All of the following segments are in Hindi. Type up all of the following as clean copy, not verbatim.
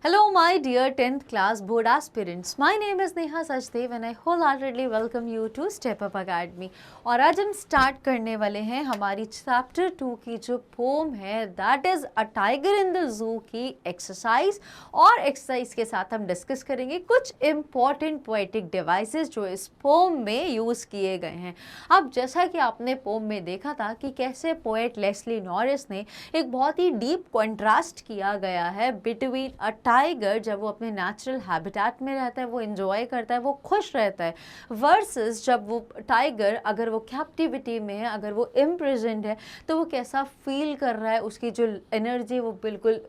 Hello, my dear 10th class board aspirants. My name is Neha Sachdev and I wholeheartedly welcome you to Step Up Academy. और आज हम स्टार्ट करने वाले हैं हमारी चैप्टर 2 की जो पोम है that is a tiger in the जू की एक्सरसाइज। और एक्सरसाइज के साथ हम डिस्कस करेंगे कुछ इम्पॉर्टेंट पोएटिक डिवाइसेस जो इस पोम में यूज़ किए गए हैं। अब जैसा कि आपने पोम में देखा था कि कैसे पोएट लेस्ली नॉरिस ने एक बहुत ही डीप कॉन्ट्रास्ट किया गया है बिटवीन अ टाइगर जब वो अपने नेचुरल हैबिटेट में रहता है, वो एंजॉय करता है, वो खुश रहता है, वर्सेस जब वो टाइगर अगर वो कैप्टिविटी में है, अगर वो इम्प्रिजन्ड है तो वो कैसा फील कर रहा है, उसकी जो एनर्जी वो बिल्कुल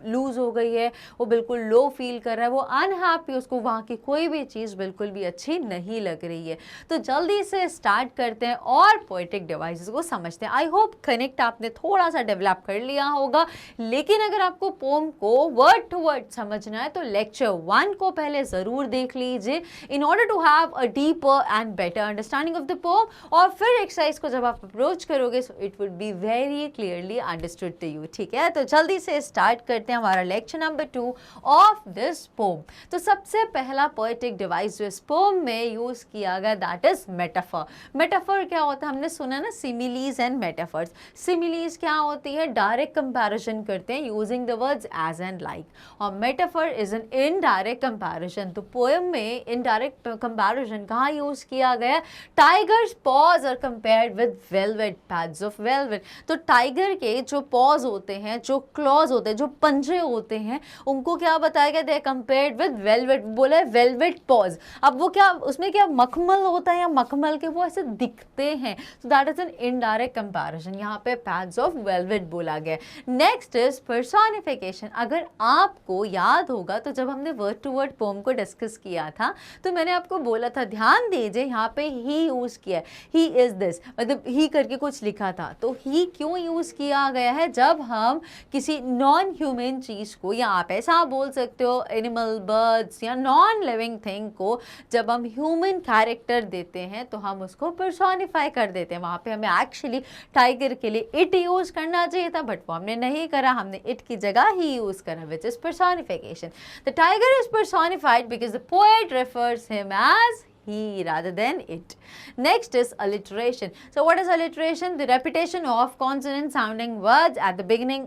लूज़ हो गई है, वो बिल्कुल लो फील कर रहा है, वो अनहैप्पी, उसको वहाँ की कोई भी चीज़ बिल्कुल भी अच्छी नहीं लग रही है। तो जल्दी से स्टार्ट करते हैं और पोएटिक डिवाइसेस को समझते हैं। आई होप कनेक्ट आपने थोड़ा सा डेवलप कर लिया होगा, लेकिन अगर आपको पोम को वर्ड टू वर्ड समझना है तो लेक्चर 1 को पहले ज़रूर देख लीजिए in order to have a deeper and better understanding of the poem. और फिर एक्सरसाइज को जब आप अप्रोच करोगे so it would be very clearly understood to you. ठीक है, तो जल्दी से स्टार्ट करते हैं हमारा lecture number 2 of this poem. तो सबसे पहला पोएटिक डिवाइस जो इस पोम में यूज़ किया गया दैट इज मेटाफर। मेटाफर क्या होता है, हमने सुना ना, सिमिलीज एंड मेटाफर्स। सिमिलीज क्या होती है, डायरेक्ट कंपैरिजन करते हैं using the words as and like, और metaphor is an indirect comparison. तो पोएम में इनडायरेक्ट कंपैरिजन कहाँ यूज किया गया, tiger's paws are compared with velvet, pads of velvet. तो टाइगर के जो पॉज होते हैं, जो क्लॉज होते हैं, जो पंजे होते हैं, उनको क्या बताया गया, दे कंपेयर्ड विद वेलवेट, बोला है वेलवेट पॉज। अब वो क्या, उसमें क्या मखमल होता है या मखमल के वो ऐसे दिखते हैं, so that is an indirect comparison. यहाँ पे पैड्स ऑफ वेलवेट बोला गया। Next is personification. अगर आपको याद होगा तो जब हमने वर्ड टू वर्ड पोम को डिस्कस किया था तो मैंने आपको बोला था, ध्यान दीजिए यहाँ पे ही यूज किया है, ही इज दिस, मतलब ही करके कुछ लिखा था। तो ही क्यों यूज किया गया है, जब हम किसी नॉन ह्यूमन चीज को, या आप ऐसा बोल सकते हो एनिमल, बर्ड्स या नॉन लिविंग थिंग को जब हम ह्यूमन कैरेक्टर देते हैं तो हम उसको पर्सोनिफाई कर देते हैं। वहाँ पे हमें एक्चुअली टाइगर के लिए इट यूज करना चाहिए था, बट वो हमने नहीं करा, हमने इट की जगह ही यूज करा, which is personification. The tiger is personified because the poet refers him as he rather than it. Next is alliteration. So what is alliteration? The repetition of consonant sounding words at the beginning,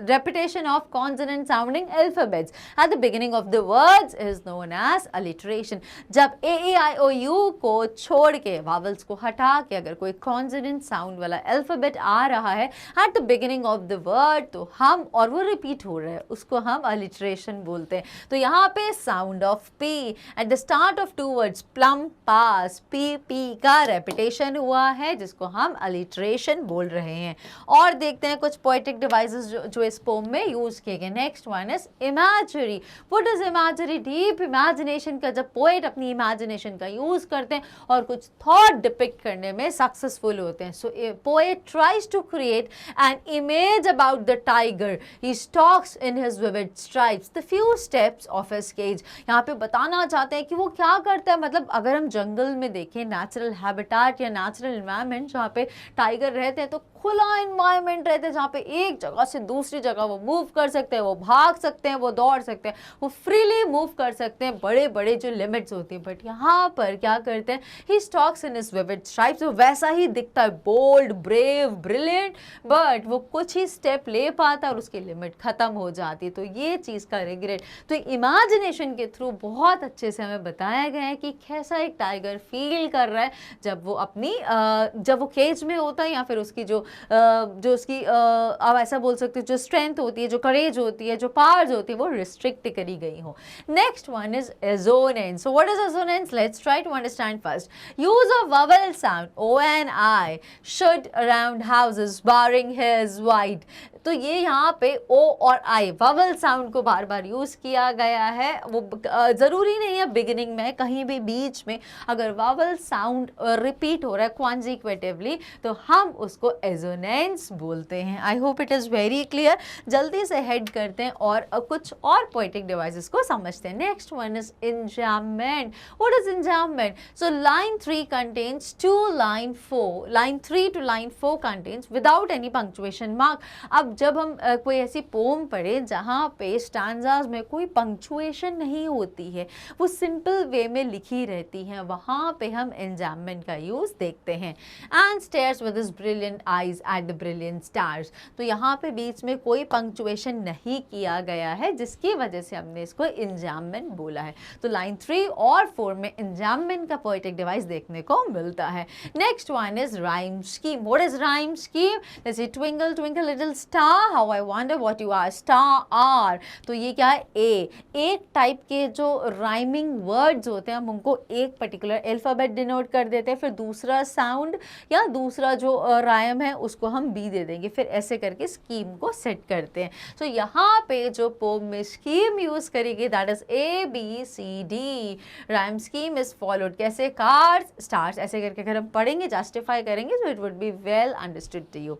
repetition of consonant sounding alphabets at the beginning of the words is known as alliteration. जब a e i o u को छोड़ के, vowels को हटा के अगर कोई consonant sound वाला alphabet आ रहा है at the beginning of the word, तो हम, और वो repeat हो रहा है, उसको हम alliteration बोलते हैं। तो यहाँ पे sound of p at the start of two words, plum, pass, p का रेपिटेशन हुआ है जिसको हम अलिट्रेशन बोल रहे हैं। और देखते हैं कुछ पोएटिक डिवाइसेस जो इस पोम में यूज किए गए। Next one is imagery. What is imagery? Deep imagination का, जब पोएट अपनी इमेजिनेशन का यूज करते हैं और कुछ थॉट डिपिक्ट करने में सक्सेसफुल होते हैं। So poet tries to create an image about the tiger, he stalks in his vivid stripes the few steps of his cage. यहाँ पे बताना चाहते हैं कि वो क्या करता है, मतलब अगर हम जंगल में देखें, नेचुरल हैबिटेट या नेचुरल एनवायरनमेंट जहाँ पे टाइगर रहते हैं, तो खुला एनवायरनमेंट रहता है जहाँ पे एक जगह से दूसरी जगह वो मूव कर सकते हैं, वो भाग सकते हैं, वो दौड़ सकते हैं, वो फ्रीली मूव कर सकते हैं, बड़े बड़े जो लिमिट्स होती हैं। बट यहाँ पर क्या करते हैं, he stalks in his vivid stripes, वो वैसा ही दिखता है, बोल्ड, ब्रेव, ब्रिलियंट, बट वो कुछ ही स्टेप ले पाता है और उसकी लिमिट खत्म हो जाती है। तो ये चीज़ का रिग्रेट, तो इमेजिनेशन के थ्रू बहुत अच्छे से हमें बताया गया है कि कैसा एक टाइगर फील कर रहा है जब वो अपनी जब वो केज में होता है, या फिर उसकी जो उसकी आप ऐसा बोल सकते हो जो स्ट्रेंथ होती है, जो करेज होती है, जो पावर्स होती है, वो रिस्ट्रिक्ट करी गई हो। Next one is assonance. So what is assonance? Let's try to understand first. Use of vowel sound O N I should around houses barring his wide. तो ये यहाँ पे ओ और आई वोवेल साउंड को बार बार यूज़ किया गया है। वो ज़रूरी नहीं है बिगिनिंग में, कहीं भी बीच में अगर वोवेल साउंड रिपीट हो रहा है कॉन्जिक्वेटिवली तो हम उसको एजोनेंस बोलते हैं। I hope it is very clear. जल्दी से हेड करते हैं और कुछ और पोएटिक डिवाइसेस को समझते हैं। Next one is enjambment. What is enjambment? So line 3 contains to line 4, line 3 to line 4 contains without any punctuation mark. अब अब जब हम कोई ऐसी पोम पढ़े जहाँ पे स्टैंजाज में कोई पंक्चुएशन नहीं होती है, वो सिंपल वे में लिखी रहती हैं, वहाँ पे हम एंजाममेंट का यूज़ देखते हैं। And stairs with his brilliant eyes eight the brilliant stars, तो यहाँ पे बीच में कोई पंक्चुएशन नहीं किया गया है, जिसकी वजह से हमने इसको एंजाममेंट बोला है। तो लाइन 3 और 4 में एंजाममेंट का पोएटिक डिवाइस देखने को मिलता है। Next one is rhyme scheme. What is rhyme scheme? जैसे twinkle twinkle little star how I wonder what you are, star are, तो ये क्या है? एक टाइप के जो राइमिंग वर्ड्स होते हैं हम उनको एक पर्टिकुलर अल्फाबेट डिनोट कर देते हैं, फिर दूसरा साउंड या दूसरा जो राइम है उसको हम बी दे देंगे, फिर ऐसे करके स्कीम को सेट करते हैं। तो यहाँ पे जो पोम में स्कीम यूज करेगी that is ABCD। Rhyme scheme is followed कैसे? कार्स स्टार्स, ऐसे करके अगर हम पढ़ेंगे जस्टिफाई करेंगे तो it would be well understood to you.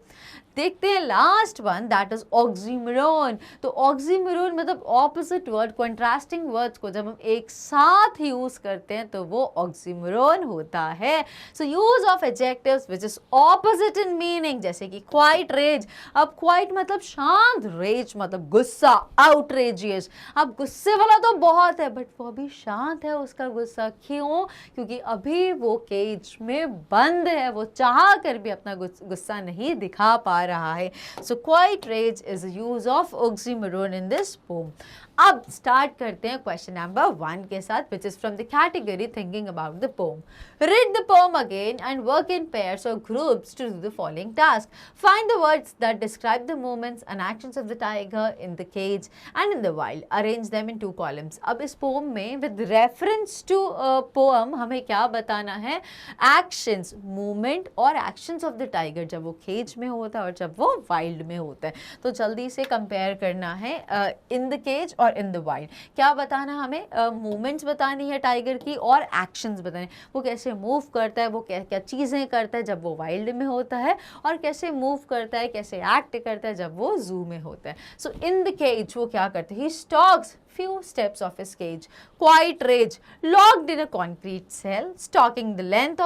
देखते हैं last one that is oxymoron. तो ऑक्सीमोरन मतलब ऑपोजिट वर्ड, कंट्रास्टिंग वर्ड्स को जब हम एक साथ यूज करते हैं तो वो ऑक्सीमोरन होता है। So use of adjectives which is opposite in meaning, जैसे कि क्वाइट रेज। अब क्वाइट मतलब शांत, रेज मतलब गुस्सा, आउटरेजियस। अब गुस्से वाला तो बहुत है बट वो अभी शांत है उसका गुस्सा, क्यों? क्योंकि अभी वो केज में बंद है, वो चाह कर भी अपना गुस्सा नहीं दिखा पा रहा है। So quiet rage is use of oxymoron in this poem. अब स्टार्ट करते हैं क्वेश्चन नंबर 1 के साथ, which is from the category thinking about the poem. Read the poem again and work in pairs और groups to do the following task. Find the words that describe the movements and actions of the tiger in the cage and in the wild. Arrange them in 2 columns. अब इस पोम में विद रेफरेंस टू पोम हमें क्या बताना है? एक्शंस, मूवमेंट और एक्शंस ऑफ द टाइगर जब वो केज में होता है और जब वो वाइल्ड में होता है। तो जल्दी से कंपेयर करना है इन द केज और इन द वाइल्ड। क्या बताना हमें? मूवमेंट्स बतानी है टाइगर की और एक्शंस बताने, वो कैसे मूव करता है, वो क्या क्या चीज़ें करता है जब वो वाइल्ड में होता है, और कैसे मूव करता है, कैसे एक्ट करता है जब वो जू में होता है। सो इन द केज वो क्या करते हैं? He stocks few steps of his cage, quite rage, locked in a concrete cell, stalking the length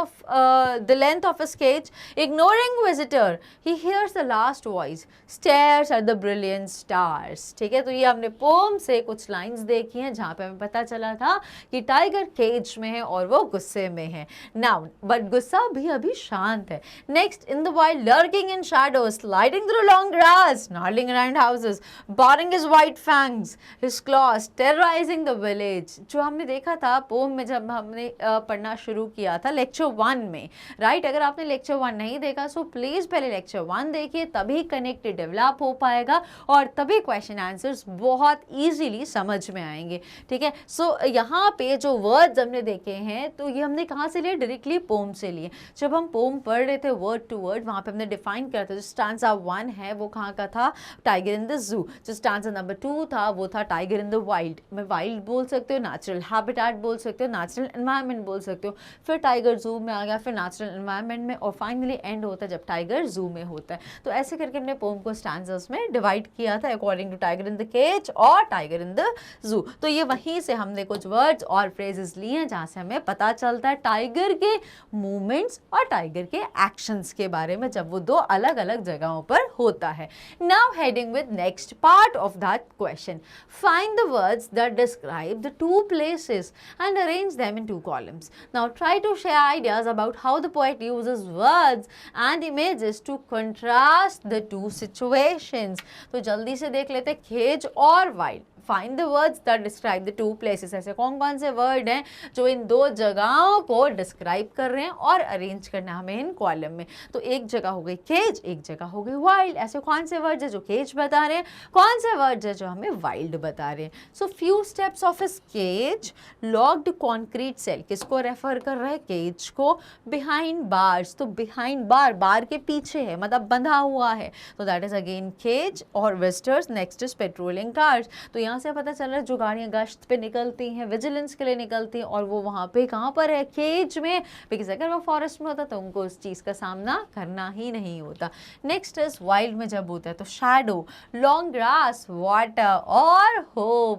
of his cage, ignoring visitor. He hears the last voice, stares at the brilliant stars. ठीक है, तो ये हमने पोम से कुछ लाइंस देखी हैं जहाँ पे हमें पता चला था कि टाइगर केज में है और वो गुस्से में है। नाउ बट गुस्सा भी अभी शांत है। Next, in the wild, lurking in shadows, sliding through long grass, snarling around houses, baring his white fangs, his claws, terrorising the village. जो हमने देखा था पोम में जब हमने पढ़ना शुरू किया था लेक्चर 1 में, राइट? अगर आपने लेक्चर 1 नहीं देखा सो प्लीज पहले लेक्चर 1 देखिए, तभी कनेक्ट डेवलप हो पाएगा और तभी क्वेश्चन आंसर्स बहुत इजीली समझ में आएंगे। ठीक है, सो यहाँ पे जो वर्ड्स हमने देखे हैं तो ये हमने कहाँ से लिए? डायरेक्टली पोम से लिए। जब हम पोम पढ़ रहे थे वर्ड टू वर्ड, वहाँ पे हमने डिफाइन किया था जो स्टांजा 1 है वो कहाँ का था? टाइगर इन द जू। जो स्टांजा नंबर 2 था वो था टाइगर इन द वाइल्ड। मैं वाइल्ड बोल सकते हो, नेचुरल हैबिटेट बोल सकते हो, नेचुरल एनवायरनमेंट बोल सकते हो, फिर टाइगर जू में आ गया, फिर नेचुरल एनवायरनमेंट में, और फाइनली एंड होता है जब टाइगर जू में होता है। तो ऐसे करके हमने पोम को स्टैंजर्स में डिवाइड किया था according to tiger in the cage और टाइगर इन द जू। तो ये वहीं से हमने कुछ वर्ड्स और फ्रेजेस लिए हैं जहाँ से हमें पता चलता है टाइगर के मूवमेंट्स और टाइगर के एक्शंस के बारे में जब वो 2 अलग अलग जगहों पर होता है। Now heading with next part of that question, find the words that describe the 2 places and arrange them in 2 columns. Now try to share ideas about how the poet uses words and images to contrast the 2 situations. तो जल्दी से देख लेते हैं केज और wild. Find the words that describe the 2 places. ऐसे कौन कौन से वर्ड हैं जो इन 2 जगहों को डिस्क्राइब कर रहे हैं और अरेंज करना हमें इन कॉलम में। तो एक जगह हो गई केज, एक जगह हो गई वाइल्ड। ऐसे कौन से वर्ड्स हैं जो केज बता रहे हैं, कौन से वर्ड्स हैं जो हमें वाइल्ड बता रहे हैं। So few steps of his cage, locked concrete cell, किसको रेफर कर रहा है? केज को। बिहाइंड बार्स, तो बिहाइंड बार, बार के पीछे है मतलब बंधा हुआ है, तो दैट इज अगेन केज और visitors. Next is patrolling cars, तो यहाँ यहाँ से पता चल रहा है जो गाड़ियाँ गश्त पे निकलती हैं, विजिलेंस के लिए निकलती हैं, और वो वहाँ पे कहाँ पर है, केज में, बिकॉज अगर वो फॉरेस्ट में होता तो उनको उस चीज़ का सामना करना ही नहीं होता। नेक्स्ट इज वाइल्ड में जब होता है तो शैडो, लॉन्ग ग्रास, वाटर और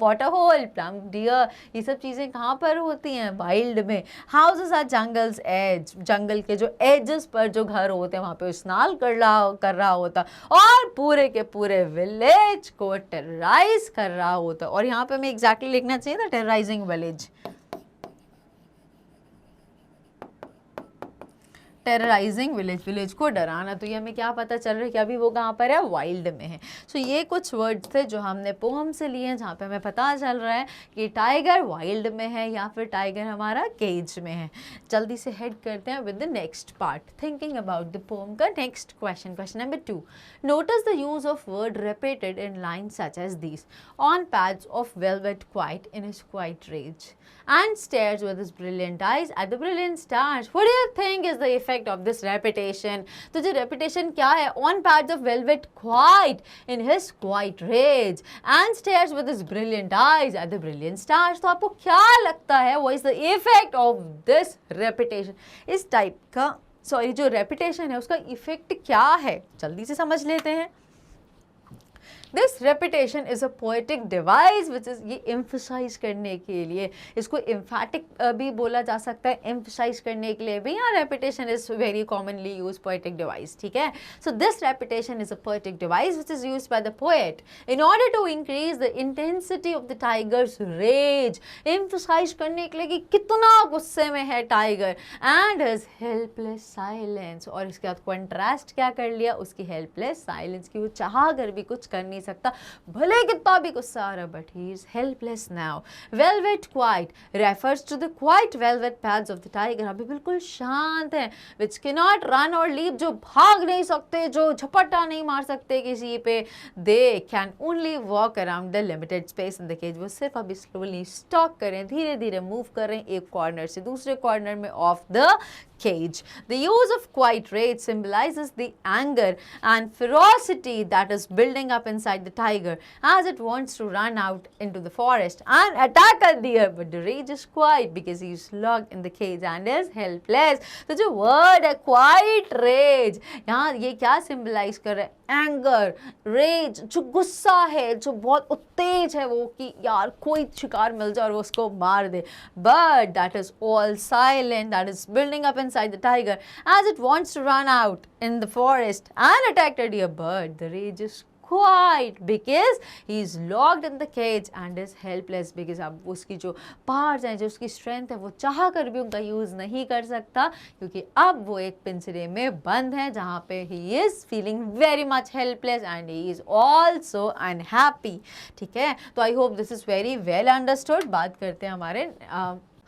वाटर होल, प्लम डियर, ये सब चीज़ें कहाँ पर होती हैं, वाइल्ड में। हाउसेस आर जंगल्स एज, जंगल के जो एजेस पर जो घर होते हैं वहाँ पे स्नान कर रहा होता, और पूरे के पूरे विलेज को टेरराइज कर रहा होता। और यहाँ पे मैं एग्जैक्टली लिखना चाहिए था terrorising village, terrorising village, village को डराना। तो ये हमें क्या पता चल रहा है कि अभी वो कहाँ पर है, वाइल्ड में है। सो ये कुछ वर्ड्स थे जो हमने पोम से लिए हैं, जहाँ पे हमें पता चल रहा है कि टाइगर वाइल्ड में है या फिर टाइगर हमारा केज में है। जल्दी से हेड करते हैं with the next part, thinking about the poem का next question. Question number 2, notice the use of word repeated in lines such as these, on pads of velvet quiet in his quiet rage and stares with his brilliant eyes at the brilliant stars. What do you think is the effect of this repetition? तो जो repetition क्या है, on pads of velvet quiet in his quiet rage and stares with his brilliant eyes at the brilliant stars. तो आपको क्या लगता है what is the effect of this repetition? इस टाइप का जो repetition है उसका इफेक्ट क्या है, जल्दी से समझ लेते हैं। This repetition is a poetic device which is, ये एम्फसाइज करने के लिए, इसको एम्फैटिक भी बोला जा सकता है, एम्फसाइज करने के लिए भी। यहाँ repetition is very commonly use poetic device, ठीक है। So this repetition is a poetic device which is use by the poet in order to increase the intensity of the tiger's rage, emphasize करने के लिए कि कितना गुस्से में है tiger, and his helpless silence, और इसके बाद कंट्रास्ट क्या कर लिया, उसकी हेल्पलेस साइलेंस की, वो चाह कर भी कुछ कर नहीं सकता, भले कितना भी गुस्सा आ रहा, but he is helpless now. Velvet quiet refers to the quiet velvet pads of the tiger, अभी बिल्कुल शांत है, विच कैन नॉट रन और लीप, जो भाग नहीं सकते, जो झपट्टा नहीं मार सकते किसी पे, they can only walk around the limited space in the cage, वो सिर्फ अभी स्लोली स्टॉक करें, धीरे धीरे मूव करें एक कॉर्नर से दूसरे कॉर्नर में of the cage. The use of quiet rage symbolizes the anger and ferocity that is building up inside the tiger as it wants to run out into the forest and attack a deer, but the rage is quiet because he is locked in the cage and is helpless. तो जो word है quiet rage, यहाँ ये क्या symbolize कर रहा है, एंगर, रेज, जो गुस्सा है, जो बहुत उत्तेज है वो, कि यार कोई शिकार मिल जाए और वो उसको मार दे, but that is all silent, that is building up inside the tiger as it wants to run out in the forest and attack a deer, but the rage is quiet because he is locked in the cage and is helpless, because अब उसकी जो पावर्स हैं, जो उसकी स्ट्रेंथ है, वो चाह कर भी उनका यूज़ नहीं कर सकता, क्योंकि अब वो एक पिंजरे में बंद है जहाँ पे he is feeling very much helpless and he is also unhappy, ठीक है। तो I hope this is very well understood. बात करते हैं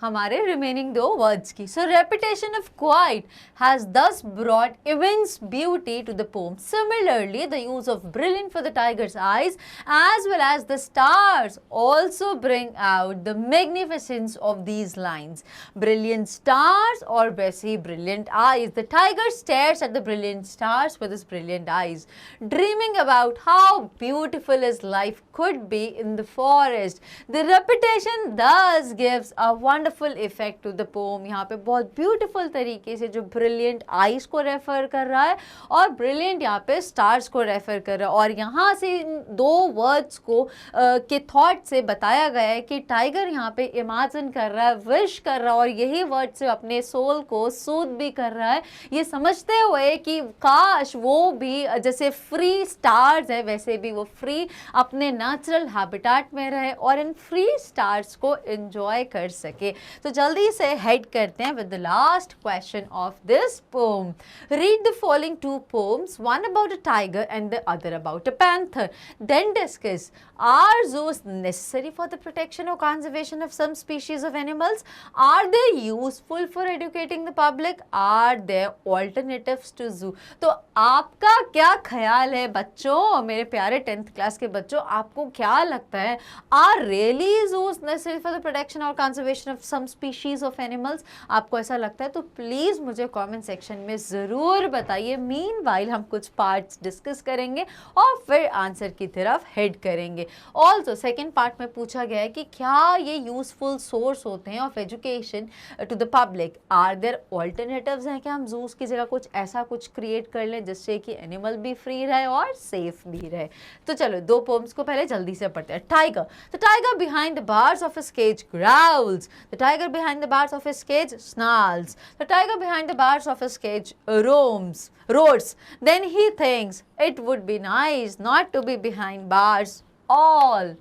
हमारे रिमेनिंग दो वर्ड्स की। So repetition of quiet has thus brought immense beauty to the poem. Similarly the use of brilliant for the tiger's eyes as well as the stars also bring out the magnificence of these lines. Brilliant stars और वैसे ही brilliant eyes. The tiger stares at the brilliant stars with his brilliant eyes, dreaming about how beautiful his life could be in the forest. The repetition thus gives a wonderful effect to the poem. यहाँ पे बहुत beautiful तरीके से जो brilliant eyes को रेफर कर रहा है और brilliant यहाँ पे stars को रेफर कर रहा है, और यहाँ से इन दो words को के thought से बताया गया है कि टाइगर यहाँ पे imagine कर रहा है, wish कर रहा है, और यही word से अपने soul को soothe भी कर रहा है, ये समझते हुए कि काश वो भी जैसे free stars है वैसे भी वो free अपने नेचुरल हैबिटेट में रहे और इन फ्री स्टार्स को एंजॉय कर सके। तो जल्दी से हेड करते हैं with the last question of this poem. Read the following two poems, one about a tiger and the other about a panther, then discuss are zoos necessary for the protection or conservation of some species of animals? Are they useful for educating the public? Are there alternatives to zoo? तो आपका क्या ख्याल है बच्चों, मेरे प्यारे 10th क्लास के बच्चों, आपको क्या लगता है, are really zoos necessary for the protection or conservation of some species of animals? आपको ऐसा लगता है तो प्लीज़ मुझे कमेंट सेक्शन में ज़रूर बताइए। मीनवाइल हम कुछ पार्ट्स डिस्कस करेंगे और फिर आंसर की तरफ हेड करेंगे। ऑल्सो सेकेंड पार्ट में पूछा गया है कि क्या ये यूजफुल सोर्स होते हैं of education to the public? Are there alternatives हैं? क्या हम जूस की जगह कुछ ऐसा कुछ क्रिएट कर लें जिससे कि एनिमल भी फ्री रहे और सेफ भी रहे? तो चलो दो पोम्स को पहले जल्दी से पढ़ते हैं। Tiger, the tiger behind the bars of his cage growls, the tiger behind the bars of his cage snarls, the tiger behind the bars of his cage roars. Then he thinks it would be nice not to be behind bars all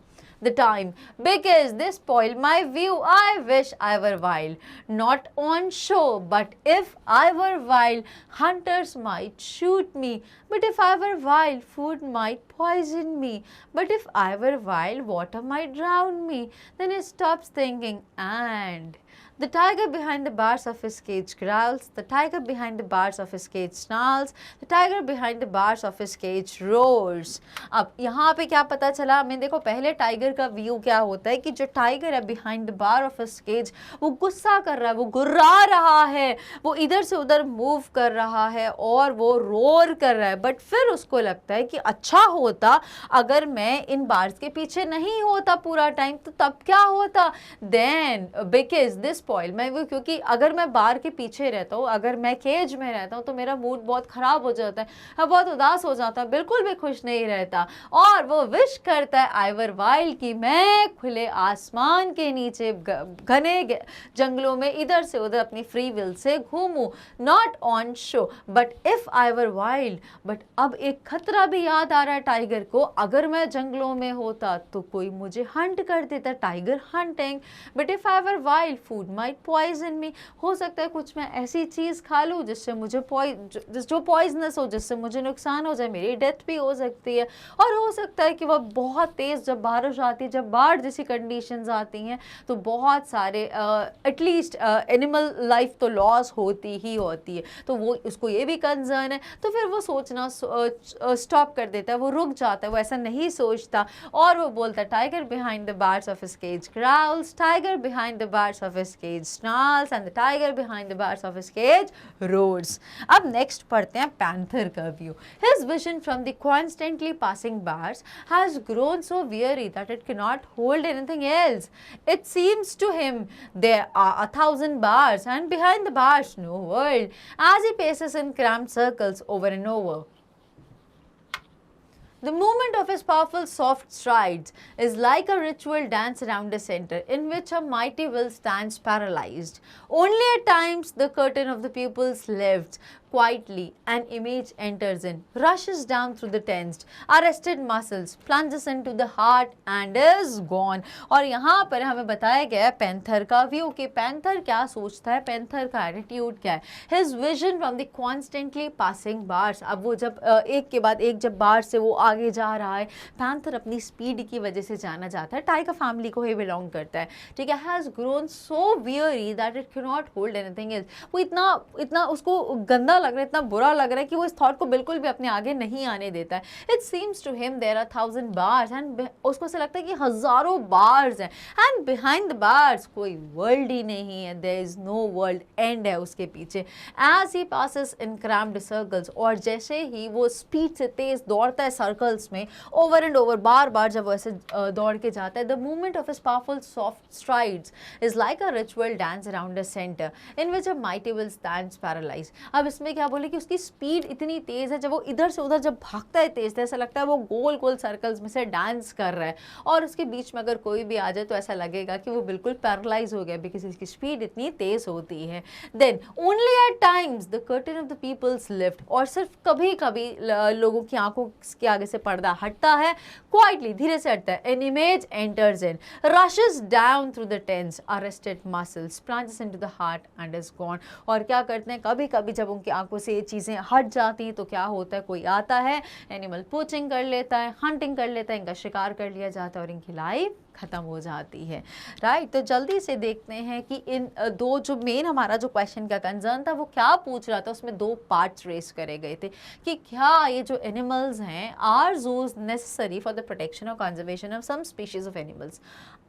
the time because they spoil my view. I wish I were wild, not on show, but if I were wild, hunters might shoot me. But if I were wild, food might poison me. But if I were wild, water might drown me. Then he stops thinking and the tiger behind the bars of his cage growls, the tiger behind the bars of his cage snarls, the tiger behind the bars of his cage roars. अब यहाँ पे क्या पता चला हमें? देखो पहले टाइगर का व्यू क्या होता है कि जो टाइगर है behind the bar of his cage, वो गुस्सा कर रहा है, वो गुर्रा रहा है, वो इधर से उधर मूव कर रहा है और वो रोर कर रहा है। बट फिर उसको लगता है कि अच्छा होता अगर मैं इन बार्स के पीछे नहीं होता पूरा टाइम, तो तब क्या होता? देन बिकॉज दिस क्योंकि अगर मैं बार के पीछे रहता हूँ, अगर मैं केज में रहता हूँ तो मेरा मूड बहुत खराब हो जाता है, बहुत उदास हो जाता है, बिल्कुल भी खुश नहीं रहता और वो विश करता है आई वर वाइल्ड कि मैं खुले आसमान के नीचे घने जंगलों में इधर से उधर अपनी फ्री विल से घूमूं, not on show but if I were wild. But अब एक खतरा भी याद आ रहा है टाइगर को, अगर मैं जंगलों में होता तो कोई मुझे हंट कर देता, tiger hunting. But if I were wild food might poison me, हो सकता है कुछ मैं ऐसी चीज़ खा लूँ जिससे मुझे जो पॉइजनस हो, जिससे मुझे नुकसान हो जाए, मेरी डेथ भी हो सकती है। और हो सकता है कि वह बहुत तेज़ जब बारिश आती है, जब बाढ़ जैसी कंडीशंस आती हैं तो बहुत सारे एटलीस्ट एनिमल लाइफ तो लॉस होती ही होती है। तो वो उसको ये भी कंसर्न है, तो फिर वो सोचना स्टॉप कर देता है, वो रुक जाता है, वो ऐसा नहीं सोचता और वो बोलता है tiger behind the bars of his cage growls, tiger behind the bars of his cage snarls and the tiger behind the bars of his cage roars. अब नेक्स्ट पढ़ते हैं पैंथर का view. His vision from the constantly passing bars has grown so weary that it cannot hold anything else. It seems to him there are 1,000 bars and behind the bars no world. As he paces in cramped circles over and over, the movement of his powerful soft strides is like a ritual dance around a center in which a mighty will stands paralyzed. Only at times the curtain of the pupils lifts quietly, an image enters in, rushes down through the tensed, arrested muscles, plunges into the heart and is gone. और यहाँ पर हमें बताया गया है पैंथर का व्यू कि पैंथर क्या सोचता है, पैंथर का एटीट्यूड क्या है. His vision from the constantly passing bars. अब वो जब एक के बाद एक जब बार से वो आगे जा रहा है, पैंथर अपनी स्पीड की वजह से जाना जाता है, टाइगर फैमिली को ही बिलोंग करता है, ठीक है. Has grown so weary that it cannot hold anything else. वो इतना उसको गंदा लग रहा है, इतना बुरा लग रहा है कि वो इस थॉट को बिल्कुल भी अपने आगे नहीं आने देता है. It seems to him there are 1,000 bars and उसको ऐसा लगता है कि हजारों बार्स हैं and behind the bars कोई वर्ल्ड ही नहीं है. There is no world, end है उसके पीछे. As he passes in cramped circles, और जैसे ही वो स्पीड से तेज दौड़ता है सर्कल्स में, ओवर एंड ओवर, बार बार जब वो ऐसे दौड़ के जाता है, the movement of his powerful soft strides is like a ritual dance around a center in which a mighty will stands paralyzed. अब इसमें क्या बोले कि उसकी स्पीड इतनी तेज़ है, जब वो इधर से उधर जब भागता है तेज़, ऐसा लगता है वो गोल गोल सर्कल्स में से डांस कर रहा है और उसके बीच में अगर कोई भी आ जाए तो ऐसा लगेगा कि वो बिल्कुल पैरालाइज हो गया बिकॉज इसकी स्पीड इतनी तेज़ होती है. Then only at times the curtain of the pupil's lift, और सिर्फ कभी कभी लोगों की आंखों के आगे से पर्दा हटता है, क्वाइटली, धीरे से हटता है. An image enters in, rushes down through the tense arrested muscles, plunges into the heart and is gone. और क्या करते हैं, कभी कभी जब उनकी आंखों से ये चीज़ें हट जाती हैं तो क्या होता है, कोई आता है, एनिमल पोचिंग कर लेता है, हंटिंग कर लेता है, इनका शिकार कर लिया जाता है और इनकी लाइफ ख़त्म हो जाती है, राइट। तो जल्दी से देखते हैं कि इन दो जो मेन हमारा जो क्वेश्चन का कंसर्न था वो क्या पूछ रहा था, उसमें दो पार्ट्स रेस करे गए थे कि क्या ये जो एनिमल्स हैं, are zoos necessary for the protection or conservation of some species of animals?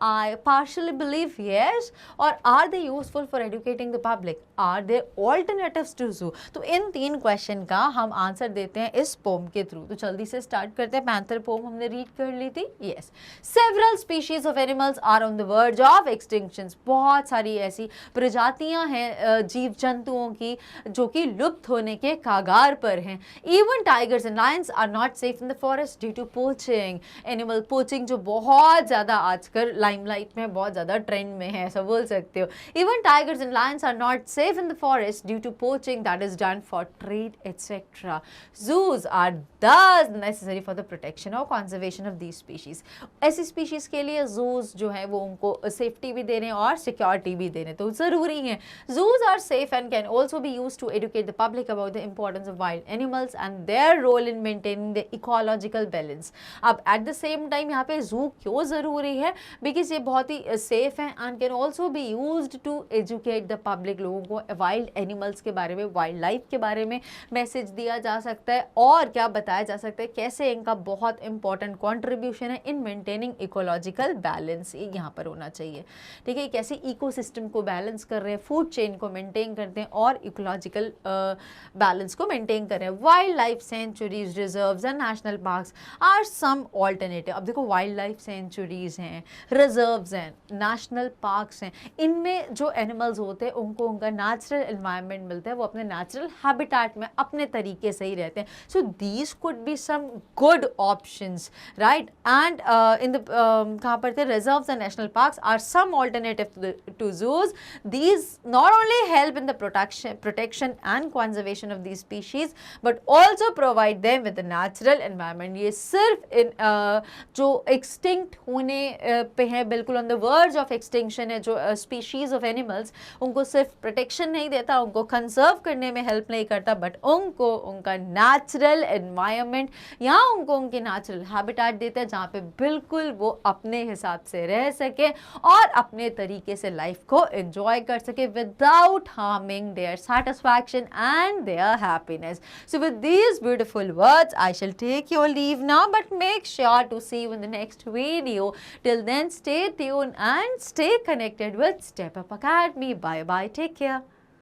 I partially believe yes. or are they useful for educating the public? Are there alternatives to zoo? तो इन तीन क्वेश्चन का हम आंसर देते हैं इस पोम के थ्रू। तो जल्दी से स्टार्ट करते हैं। पैंथर पोम हमने रीड कर ली थी। Yes, several species of animals are on the verge of extinctions. बहुत सारी ऐसी प्रजातियां हैं जीव जंतुओं की जो कि लुप्त होने के कागार पर हैं। Even tigers and lions are not safe in the forest due to poaching. Animal poaching जो बहुत ज़्यादा आजकल लाइमलाइट में, बहुत ज़्यादा ट्रेंड में है, ऐसा बोल सकते हो। Even tigers and lions are not safe in the forest due to poaching that is done for trade etc. Zoos are thus necessary for the protection or conservation of these species. ऐसी species के लिए zoos जो है वो उनको safety भी दे रहे हैं और security भी दे रहे हैं, तो ज़रूरी है। Zoos are safe and can also be used to educate the public about the importance of wild animals and their role in maintaining the ecological balance. अब at the same time यहाँ पे zoo क्यों ज़रूरी है? Because ये बहुत ही safe है and can also be used to educate the public. लोगों को वाइल्ड एनिमल्स के बारे में, वाइल्ड लाइफ के बारे में मैसेज दिया जा सकता है और क्या बताया जा सकता है कैसे इनका बहुत इंपॉर्टेंट कंट्रीब्यूशन है इन मेंटेनिंग इकोलॉजिकल बैलेंस। ये यहाँ पर होना चाहिए, ठीक है। कैसे इकोसिस्टम को बैलेंस कर रहे हैं, फूड चेन को मेंटेन करते हैं और इकोलॉजिकल बैलेंस को मेंटेन कर रहे हैं। Wildlife sanctuaries, reserves and national parks are some alternative. अब देखो, वाइल्ड लाइफ सेंचुरीज हैं, रिजर्व्स हैं, नेशनल पार्क्स हैं, इनमें जो एनिमल्स होते हैं उनको उनका नेचुरल एनवायरनमेंट मिलता है, वो अपने नेचुरल हैबिटेट में अपने तरीके से ही रहते हैं। So these could be some good options, right. And in the कहाँ पर थे, reserves and national parks are some alternative to zoos. These not only help in the protection and conservation of these species but also provide them with the natural environment. ये सिर्फ इन जो एक्सटिंक्ट होने पे हैं, बिल्कुल on the verge of extinction है जो स्पीशीज ऑफ एनिमल्स, उनको सिर्फ प्रोटेक्शन नहीं देता, उनको कंजर्व करने में हेल्प नहीं करता, बट उनको उनका नेचुरल एनवायरनमेंट या उनको उनके नेचुरल हैबिटेट देता है जहाँ पे बिल्कुल वो अपने हिसाब से रह सके और अपने तरीके से लाइफ को एंजॉय कर सके without harming their satisfaction and their happiness. So with these beautiful words, I shall take your leave now, but make sure to see you in the next video. Till then, stay tuned and stay connected with Step Up Academy. Bye bye. Take care.